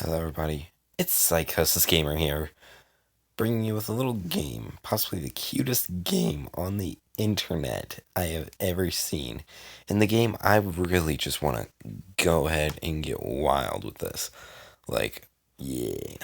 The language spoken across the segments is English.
Hello, everybody. It's Psychosis Gamer here, bringing you with a little game, possibly the cutest game on the internet I have ever seen. In the game, I really just want to go ahead and get wild with this. Yeah.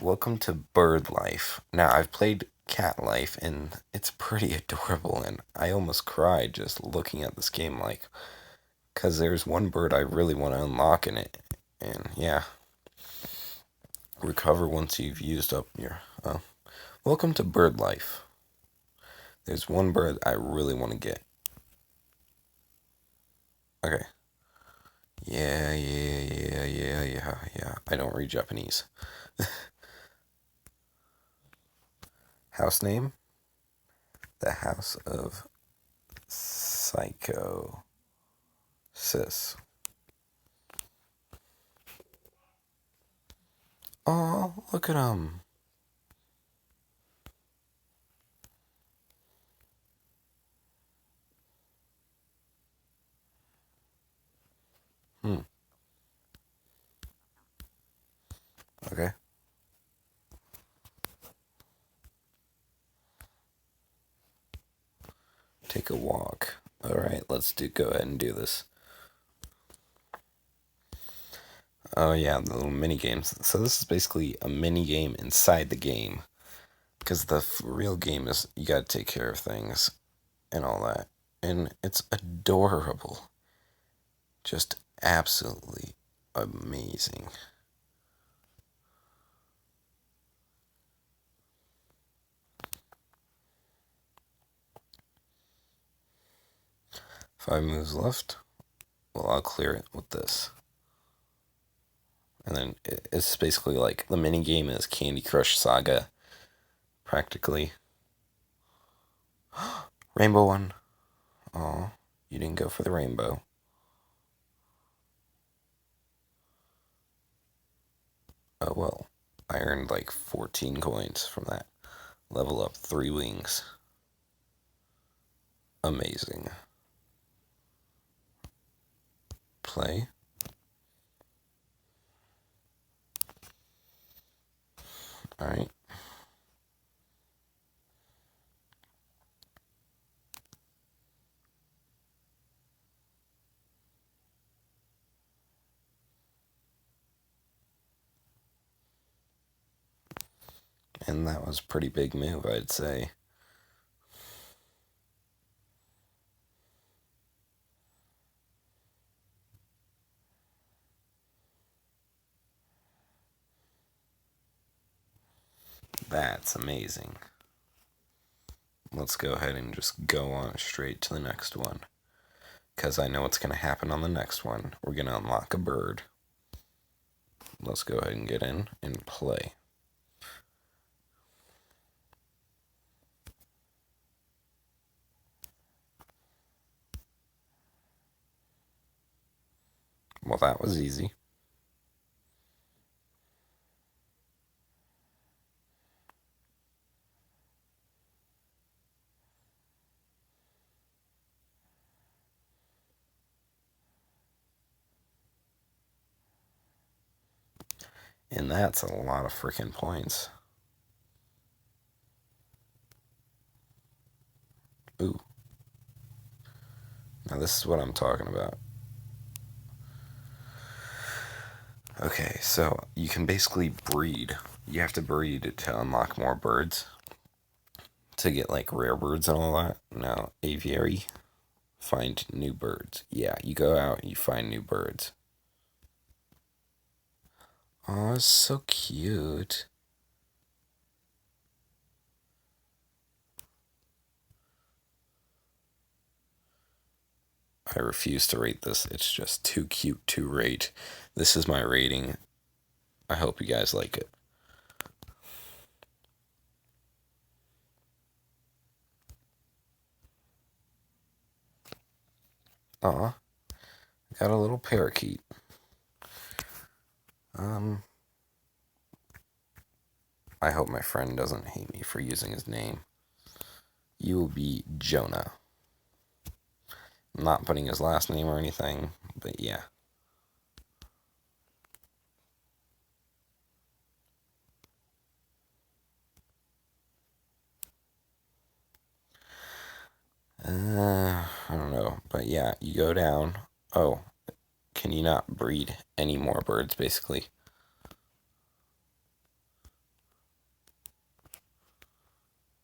Welcome to Bird Life. Now, I've played Cat Life, and it's pretty adorable, and I almost cried just looking at this game, because there's one bird I really want to unlock in it. And yeah. Recover once you've used up your. Welcome to Bird Life. There's one bird I really want to get. Okay. Yeah. I don't read Japanese. House name? The House of Psycho Sis. Oh, look at him. Hmm. Okay. Take a walk. Alright, go ahead and do this. Oh yeah, the little mini games. So this is basically a mini game inside the game. Because the real game is you gotta take care of things and all that. And it's adorable. Just absolutely amazing. Five moves left. Well, I'll clear it with this. And then it's basically like the mini game is Candy Crush Saga, practically. Rainbow one. Oh, you didn't go for the rainbow. Oh well, I earned like 14 coins from that. Level up 3 wings. Amazing. Play. Alright. And that was a pretty big move, I'd say. That's amazing. Let's go ahead and just go on straight to the next one. Because I know what's going to happen on the next one. We're going to unlock a bird. Let's go ahead and get in and play. Well, that was easy. And that's a lot of freaking points. Ooh. Now this is what I'm talking about. Okay, so you can basically breed. You have to breed to unlock more birds. To get like rare birds and all that. Now, aviary. Find new birds. Yeah, you go out and you find new birds. Oh, it's so cute. I refuse to rate this. It's just too cute to rate. This is my rating. I hope you guys like it. Aw, got a little parakeet. I hope my friend doesn't hate me for using his name. You will be Jonah. I'm not putting his last name or anything, but yeah. I don't know. But yeah, you go down. Oh, can you not breed any more birds, basically?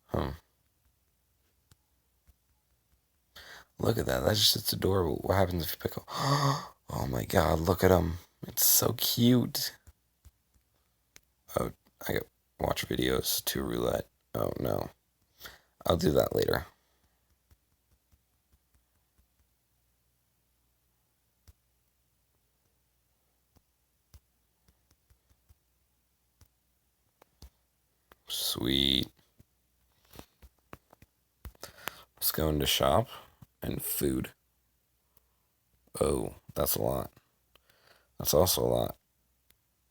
Hmm. Look at that. That's just, it's adorable. What happens if you pick up? Oh my god, look at him. It's so cute. Oh, I got watch videos to roulette. Oh no. I'll do that later. Sweet. Let's go into shop and food. Oh, that's a lot. That's also a lot.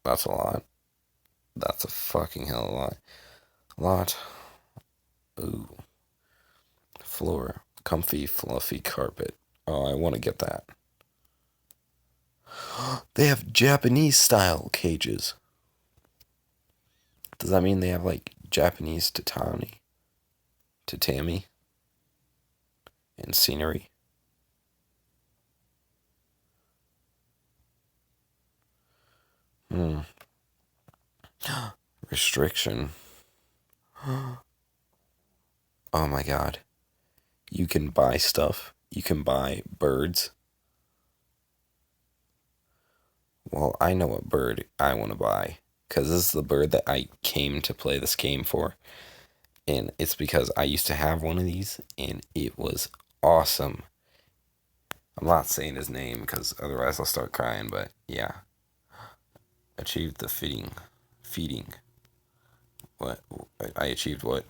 That's a lot. That's a fucking hell of a lot. Lot. Ooh. Floor. Comfy, fluffy carpet. Oh, I want to get that. They have Japanese style cages. Does that mean they have like Japanese tatami, and scenery? Hmm. Restriction. Oh my god. You can buy stuff. You can buy birds. Well, I know what bird I want to buy. Because this is the bird that I came to play this game for. And it's because I used to have one of these, and it was awesome. I'm not saying his name because otherwise I'll start crying, but yeah. Achieved the feeding. Feeding. What? I achieved what?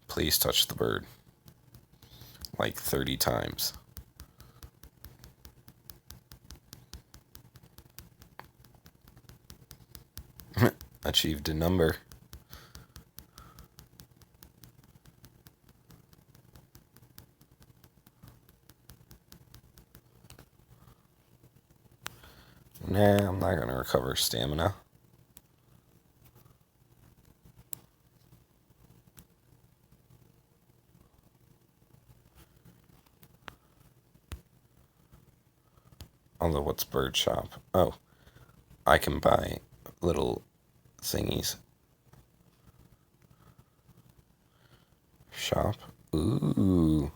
Please touch the bird. Like 30 times. Achieved a number. Nah, I'm not gonna recover stamina. Although, what's bird shop? Oh, I can buy little thingies. Shop. Ooh.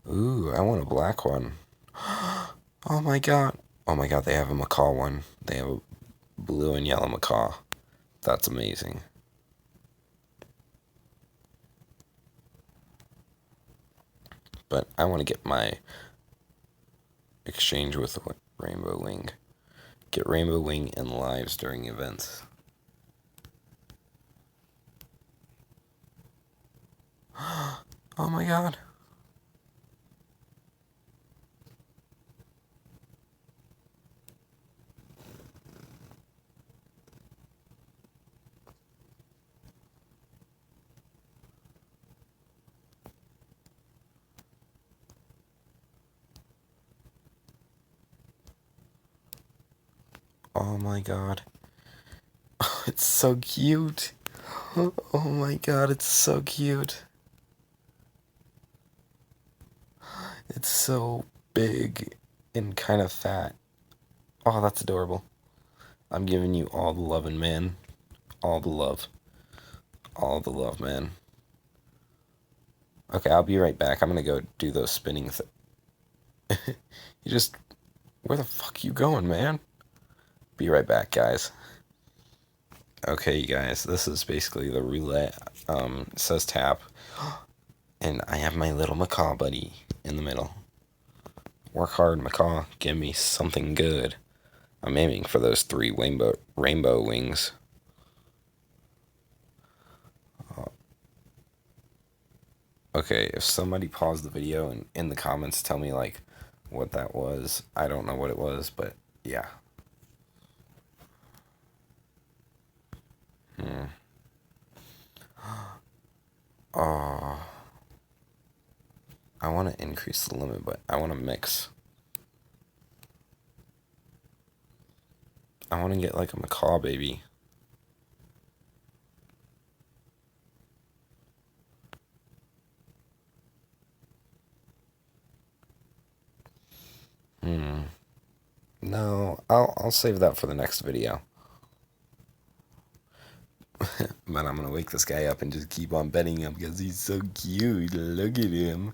Ooh, I want a black one. Oh my god. Oh my god, they have a macaw one. They have a blue and yellow macaw. That's amazing. But I want to get my exchange with Rainbow Wing. Get Rainbow Wing and lives during events. Oh my god. Oh my god. It's so cute. Oh my god, it's so cute. It's so big and kind of fat. Oh, that's adorable. I'm giving you all the loving, man. All the love. All the love, man. Okay, I'll be right back. I'm gonna go do those spinning You just... Where the fuck you going, man? Be right back, guys. Okay, you guys, this is basically the roulette. It says tap. And I have my little macaw buddy in the middle. Work hard, macaw. Give me something good. I'm aiming for those 3 rainbow wings. Okay, if somebody paused the video and in the comments tell me like what that was, I don't know what it was, but yeah. Hmm. Oh, I want to increase the limit, but I want to mix. I want to get like a macaw baby. Hmm. No, I'll save that for the next video. But I'm gonna wake this guy up and just keep on petting him because he's so cute. Look at him.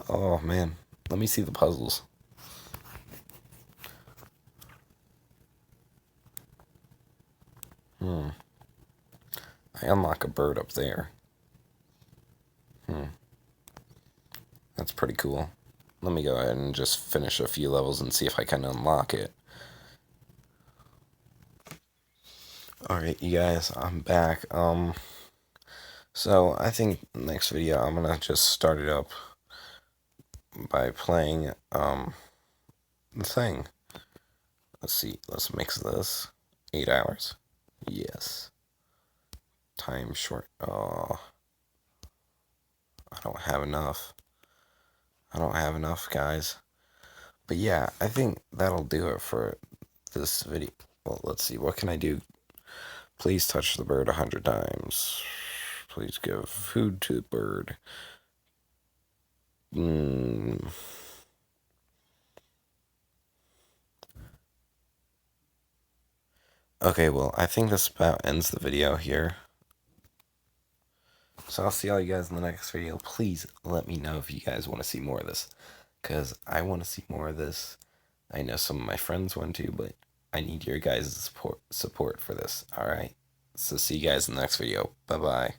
Oh man. Let me see the puzzles. Hmm. I unlock a bird up there. Hmm. That's pretty cool. Let me go ahead and just finish a few levels and see if I can unlock it. Alright, you guys, I'm back. So I think next video I'm gonna just start it up by playing the thing. Let's see, let's mix this. 8 hours. Yes. Time short. Oh, I don't have enough. I don't have enough, guys. But yeah, I think that'll do it for this video. Well, let's see. What can I do? Please touch the bird 100 times. Please give food to the bird. Hmm. Okay, well, I think this about ends the video here. So I'll see all you guys in the next video. Please let me know if you guys want to see more of this. Because I want to see more of this. I know some of my friends want to, but I need your guys' support for this. Alright? So see you guys in the next video. Bye-bye.